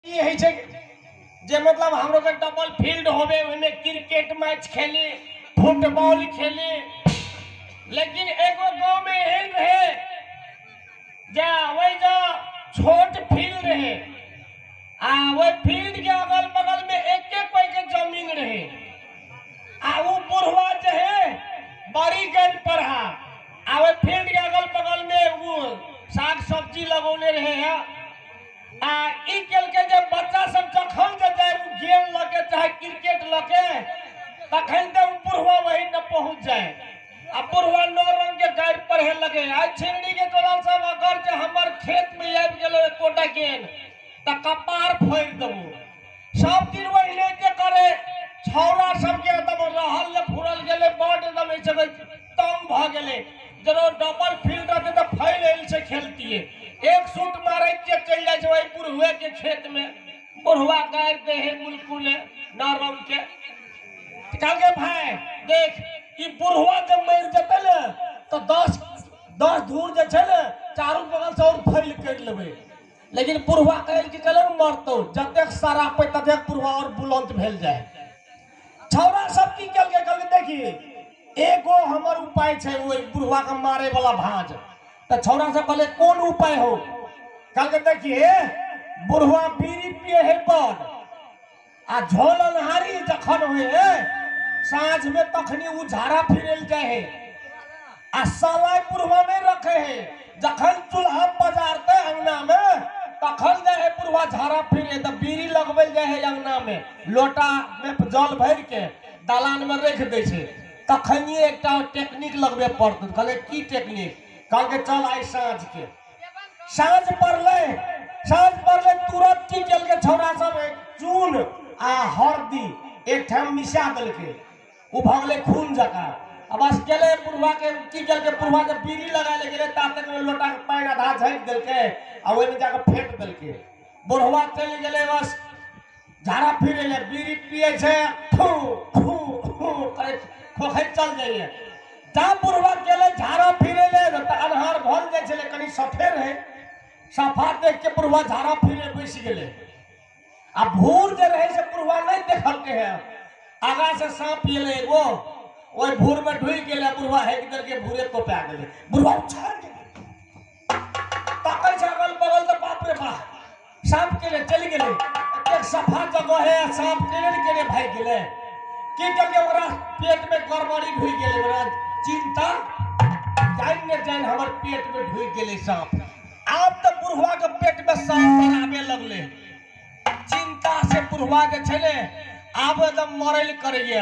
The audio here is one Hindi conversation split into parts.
यही छे जे मतलब हमरो के डबल फील्ड होवे ओमे क्रिकेट मैच खेले फुटबॉल खेले लेकिन एगो गांव में एहन रहे जा वही जा छोट फील्ड रहे आ वो फील्ड के अगल बगल में एक एक कोई के जमीन रहे आ वो बुढ़वा जे है बड़ी गैर पढ़ा आ वो फील्ड के अगल बगल में वो साग सब्जी लगौले रहे है आ ई केल के जब बच्चा सब जखन जे जाए वो गेम लगे चाहे क्रिकेट लगे तखन ते बुढ़वा वही न पहुंच जाए आ बुढ़वा नौ रंग के गाय पढ़े लगे आ छिंडी के टोला सब अगर जे हमर खेत में आबि गेलो कोटा गेन त कपार फोड़ देबो सब दिन वही के करे छौरा सब के एकदम रहल ले फुरल गेले बॉड एकदम ऐसे तंग भ गेले जरो डबल फील्ड रहते त फैल एल से खेलतीए एक शूट मारे के चल जाए वही बुढ़वे के खेत में बुढ़वा गाय दे है मुलकुले नरम के कह के भाई देख ई बुढ़वा जब मर जते ले तो 10 धूर जे छे ले चारों बगल से और फैल कर लेबे लेकिन बुढ़वा कहल कि चले मरतो जतेक सारा पे ततेक बुढ़वा और बुलंद भेल जाए छौरा सब की कल के देखिए एगो हमर उपाय छे ओई बुढ़वा के मारे वाला भाज त छौरा से कहले कौन उपाय हो कल के देखिए बुढ़वा बीड़ी पिए है बड़ आ झोल अनहारी जखन होए है सांझ में तखनी उ झाड़ा फिरेल जाए है आ सलाई बुढ़वा में रखे है जखन चूल्हा पजारते अंगना में तखन जाए है बुढ़वा झाड़ा फिरे त बीड़ी लगबल जाए है अंगना में लोटा में जल भर के दालान में रख दे छे तखनी एकटा टेक्निक लगबे पड़त कहले की टेक्निक कल के चल आई सांझ पड़ले तुरंत की केल के छौरा सब चून आ हरदी एक ठाम मिसा दल के उ भगले खून जका अब बस केले बुढ़वा के की केल के बुढ़वा जब बीड़ी लगा ले गेले ता तक में लोटा के पानी आधा झैक देल के आ ओइ में जाके फेंक देल के बुढ़वा चल गेले बस झाड़ा फिरे ले बीड़ी पिए छे फू फू फू करे खोखै चल जाइए जा बुढ़वा गेले झाड़ा फिरे ले त अनहार भल जाय छले कनी सफेर है सफा देख के बुढ़वा झाड़ा फिरे बैस गेले आ भूर जे रहे से बुढ़वा नहीं देखल के है आगा से सांप एले एगो ओइ भूर में ढुई गेले बुढ़वा हेक दर के भूरे तो पे आ गेले बुढ़वा उछाल गेले ताकै से अगल बगल तो बाप रे बाप सांप के ले चल गेले एक सफा जगह है सांप के ले भाग गेले की करके ओकरा पेट में गड़बड़ी ढुई गेले ओकरा चिंता जान हमर पेट में ढुई गेले सांप अब तो बुढ़वा के पेट में सांप आवे लगले चिंता से बुढ़वा के छले आब एकदम मरल करिए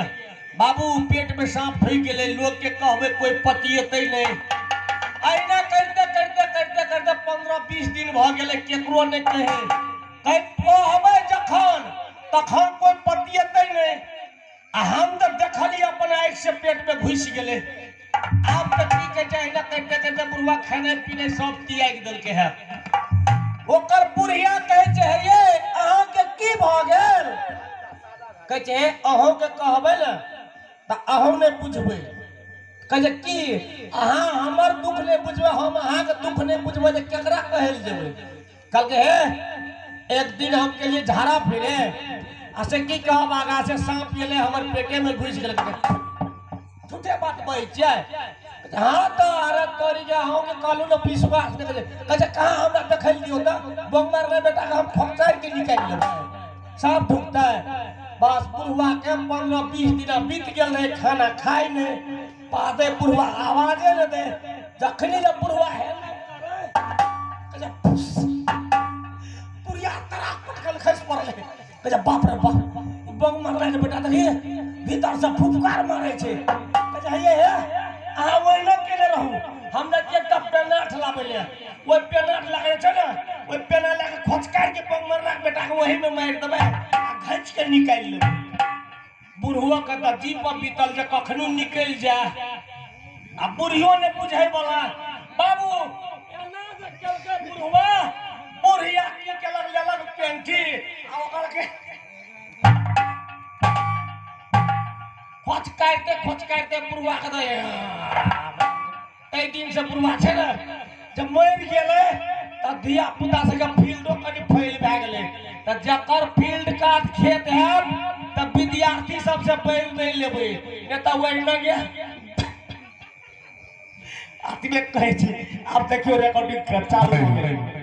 बाबू पेट में सांप ढुई गेले लोग के कहबे कोई पतिएते नहीं ऐना करते करते करते करते 15-20 दिन भ गेले केकरो नहीं कहे कहबे जखन तखन कोई पतिएते नहीं आ हम तो देखली अपन आँख से पेट में घुस गेले अब तो की कहे छै ना करते करते बुढ़वा खाने पीने सब त्याग देल के है ओकर बुढ़िया कहे छै ये अहाँ के की भ गेल कहे छै अहों के कहबे न त अहों ने बुझबे कहे की अहाँ हमर दुख ने बुझबे हम अहाँ के दुख ने बुझबे त केकरा कहल जेबे कल के हे एक दिन हम के लिए झाड़ा फिरे असे की कहब आगा से सांप एले हमर पेटे में घुस गेल झूठे बात बई छै हां तो अरे तोरी के हम के कहलु न विश्वास ने कहे कहां हमरा देखल दियो त बंगार रे बेटा के हम फकचार के निकाल लेबै सांप ढुकता है बस बुढ़वा के 15-20 दिन बीत गेल रहे खाना खाई ने पादे बुढ़वा आवाजे न दे जखनी जब बुढ़वा है कहे पुरिया तरा पटकल खस पड़ले कहे बाप रे बाप बंग मार रहे बेटा देखिए भीतर से फुफकार मारे छे कहे ये आ वही न केले रहू हमरा एकटा पेनाठ लाबेले ओइ पेनाठ लागे छै ना ओइ पेना लाके खोचकार के बंग मार रख बेटा के वही में मार देबे घच के निकाल लेबे बुढ़वा के त जीप बीतल जे कखनो निकल जाए आ बुढ़ियो ने बुझै वाला बाबू एना जे केल के बुढ़वा बुढ़िया की केलक लेलक पेंटी आ ओकर के खोच काटते बुढ़वा के दे ए दिन से बुढ़वा छै ना जब मर गेले त धिया पुता से जब फील्डो कनी फैल भ गेले तो जकर फील्ड काट खेत है तब विद्यार्थी सबसे पैर नहीं लेबे नहीं तो वही न गया आती में कहे छी अब देखियो रिकॉर्डिंग कर चालू हो गई।